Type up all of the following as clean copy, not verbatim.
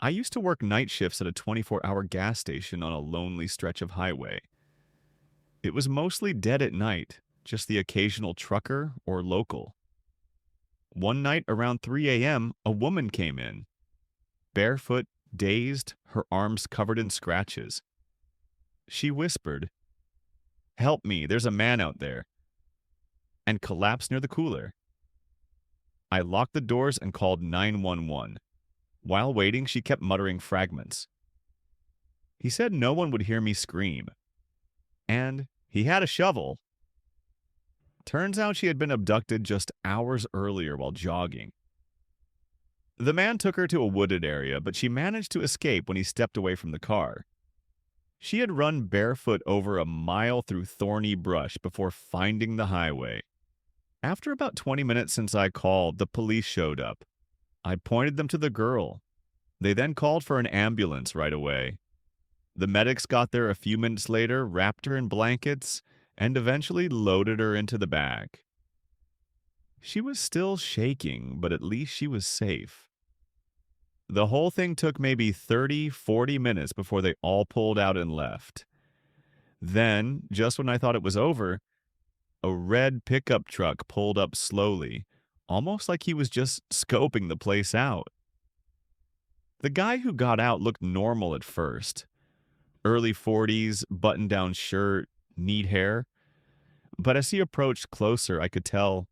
I used to work night shifts at a 24-hour gas station on a lonely stretch of highway. It was mostly dead at night, just the occasional trucker or local. One night around 3 a.m., a woman came in, barefoot, dazed, her arms covered in scratches. She whispered, "Help me, there's a man out there," and collapsed near the cooler. I locked the doors and called 911. While waiting, she kept muttering fragments. He said no one would hear me scream. And he had a shovel. Turns out she had been abducted just hours earlier while jogging. The man took her to a wooded area, but she managed to escape when he stepped away from the car. She had run barefoot over a mile through thorny brush before finding the highway. After about 20 minutes since I called, the police showed up. I pointed them to the girl. They then called for an ambulance right away. The medics got there a few minutes later, wrapped her in blankets, and eventually loaded her into the bag. She was still shaking, but at least she was safe. The whole thing took maybe 30-40 minutes before they all pulled out and left. Then, just when I thought it was over, a red pickup truck pulled up slowly, almost like he was just scoping the place out. The guy who got out looked normal at first. Early 40s, button-down shirt, neat hair. But as he approached closer, I could tell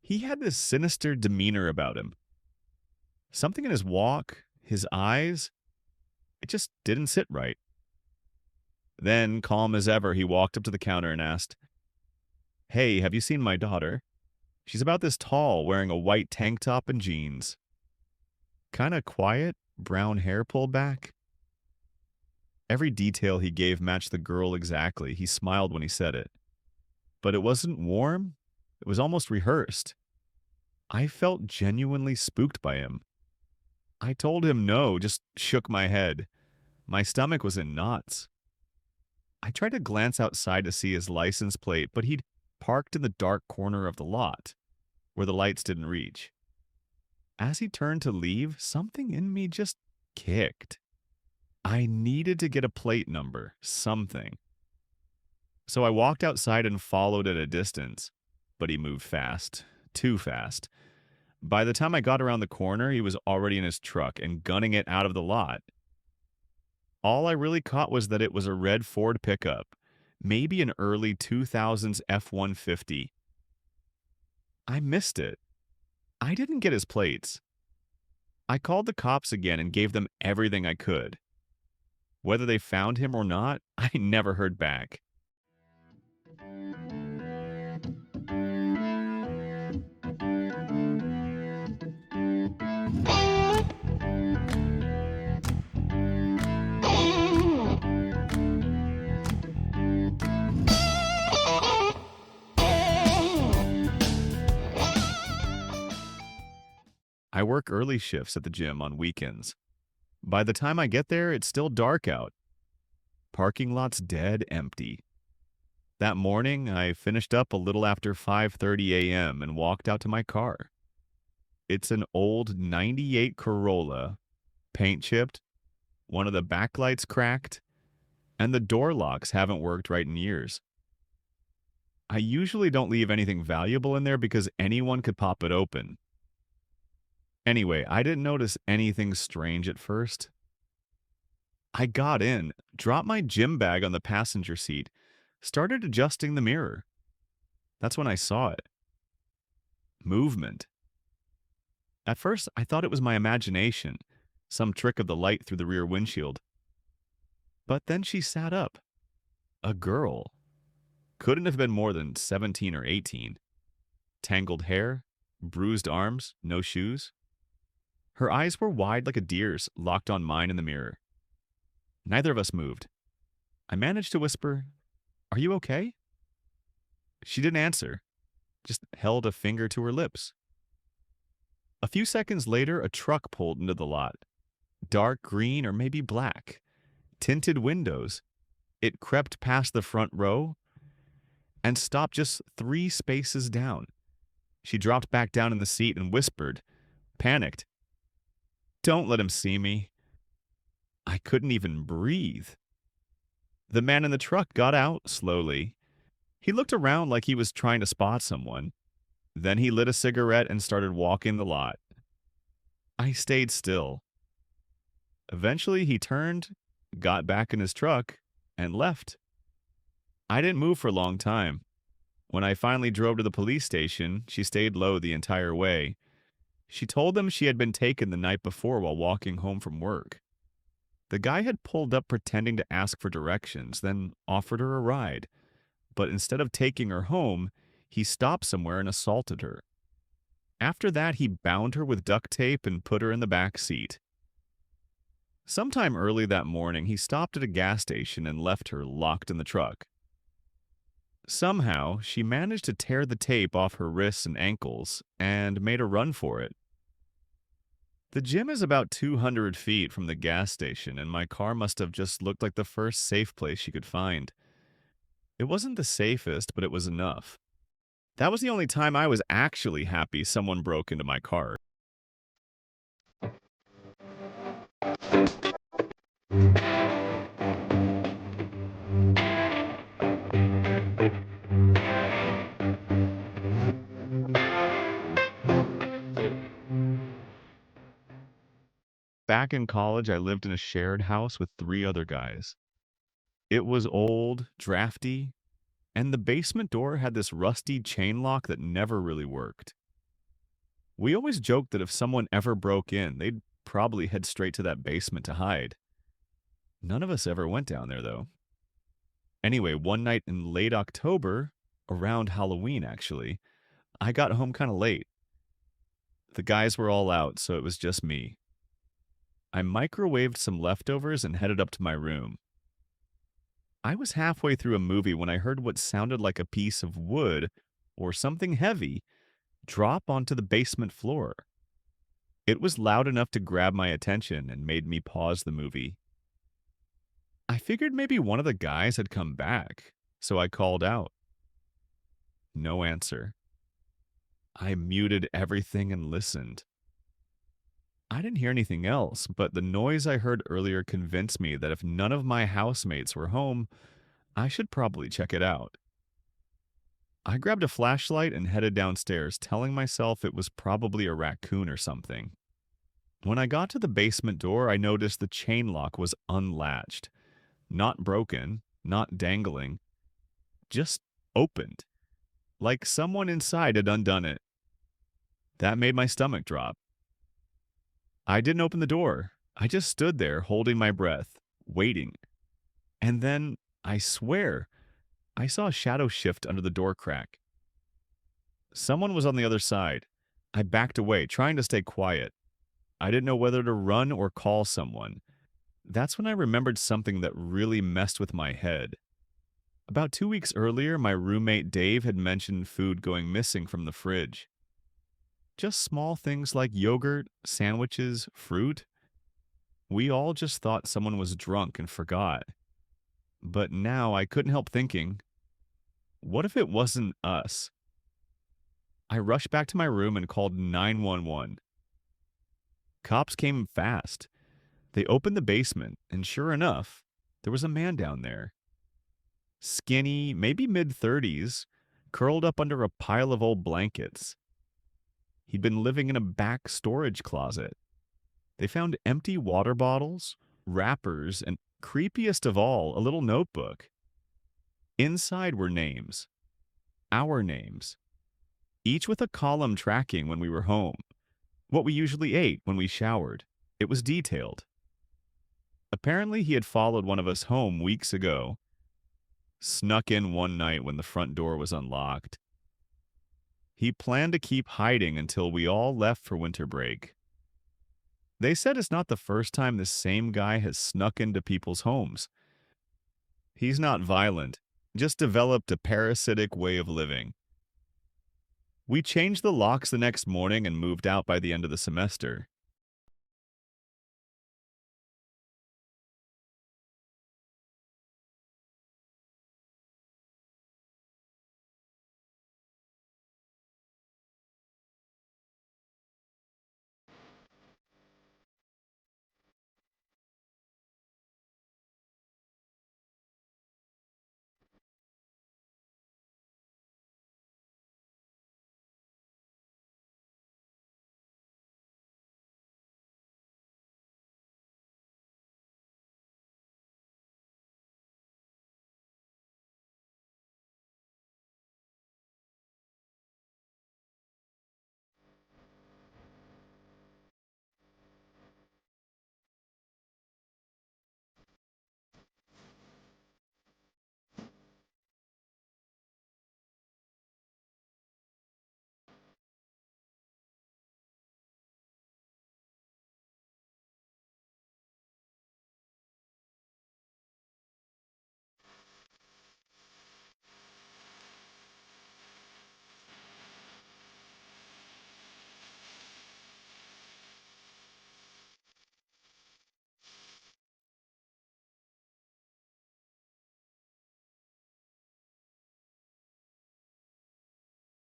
he had this sinister demeanor about him. Something in his walk, his eyes, it just didn't sit right. Then, calm as ever, he walked up to the counter and asked, "Hey, have you seen my daughter? She's about this tall, wearing a white tank top and jeans. Kinda quiet, brown hair pulled back." Every detail he gave matched the girl exactly. He smiled when he said it. But it wasn't warm. It was almost rehearsed. I felt genuinely spooked by him. I told him no, just shook my head. My stomach was in knots. I tried to glance outside to see his license plate, but he'd parked in the dark corner of the lot, where the lights didn't reach. As he turned to leave, something in me just kicked. I needed to get a plate number, something. So I walked outside and followed at a distance, but he moved fast, too fast. By the time I got around the corner, he was already in his truck and gunning it out of the lot. All I really caught was that it was a red Ford pickup, maybe an early 2000s F-150. I missed it. I didn't get his plates. I called the cops again and gave them everything I could. Whether they found him or not, I never heard back. I work early shifts at the gym on weekends. By the time I get there, it's still dark out. Parking lot's dead empty. That morning, I finished up a little after 5:30 a.m. and walked out to my car. It's an old '98 Corolla, paint chipped, one of the backlights cracked, and the door locks haven't worked right in years. I usually don't leave anything valuable in there because anyone could pop it open. Anyway, I didn't notice anything strange at first. I got in, dropped my gym bag on the passenger seat, started adjusting the mirror. That's when I saw it. Movement. At first, I thought it was my imagination, some trick of the light through the rear windshield. But then she sat up. A girl. Couldn't have been more than 17 or 18. Tangled hair, bruised arms, no shoes. Her eyes were wide like a deer's, locked on mine in the mirror. Neither of us moved. I managed to whisper, "Are you okay?" She didn't answer, just held a finger to her lips. A few seconds later, a truck pulled into the lot. Dark green or maybe black. Tinted windows. It crept past the front row and stopped just 3 spaces down. She dropped back down in the seat and whispered, panicked, Don't let him see me. I couldn't even breathe. The man in the truck got out slowly. He looked around like he was trying to spot someone. Then he lit a cigarette and started walking the lot. I stayed still. Eventually, he turned, got back in his truck, and left. I didn't move for a long time. When I finally drove to the police station, she stayed low the entire way. She told them she had been taken the night before while walking home from work. The guy had pulled up pretending to ask for directions, then offered her a ride. But instead of taking her home, he stopped somewhere and assaulted her. After that, he bound her with duct tape and put her in the back seat. Sometime early that morning, he stopped at a gas station and left her locked in the truck. Somehow, she managed to tear the tape off her wrists and ankles and made a run for it. The gym is about 200 feet from the gas station, and my car must have just looked like the first safe place she could find. It wasn't the safest, but it was enough. That was the only time I was actually happy someone broke into my car. Back in college, I lived in a shared house with 3 other guys. It was old, drafty, and the basement door had this rusty chain lock that never really worked. We always joked that if someone ever broke in, they'd probably head straight to that basement to hide. None of us ever went down there, though. Anyway, one night in late October, around Halloween actually, I got home kind of late. The guys were all out, so it was just me. I microwaved some leftovers and headed up to my room. I was halfway through a movie when I heard what sounded like a piece of wood or something heavy drop onto the basement floor. It was loud enough to grab my attention and made me pause the movie. I figured maybe one of the guys had come back, so I called out. No answer. I muted everything and listened. I didn't hear anything else, but the noise I heard earlier convinced me that if none of my housemates were home, I should probably check it out. I grabbed a flashlight and headed downstairs, telling myself it was probably a raccoon or something. When I got to the basement door, I noticed the chain lock was unlatched. Not broken, not dangling, just opened. Like someone inside had undone it. That made my stomach drop. I didn't open the door. I just stood there holding my breath, waiting. And then, I swear, I saw a shadow shift under the door crack. Someone was on the other side. I backed away, trying to stay quiet. I didn't know whether to run or call someone. That's when I remembered something that really messed with my head. About 2 weeks earlier, my roommate Dave had mentioned food going missing from the fridge. Just small things like yogurt, sandwiches, fruit. We all just thought someone was drunk and forgot. But now I couldn't help thinking, what if it wasn't us? I rushed back to my room and called 911. Cops came fast. They opened the basement, and sure enough, there was a man down there. Skinny, maybe mid-30s, curled up under a pile of old blankets. He'd been living in a back storage closet. They found empty water bottles, wrappers, and creepiest of all, a little notebook. Inside were names. Our names. Each with a column tracking when we were home. What we usually ate when we showered. It was detailed. Apparently he had followed one of us home weeks ago. Snuck in one night when the front door was unlocked. He planned to keep hiding until we all left for winter break. They said it's not the first time this same guy has snuck into people's homes. He's not violent, just developed a parasitic way of living. We changed the locks the next morning and moved out by the end of the semester.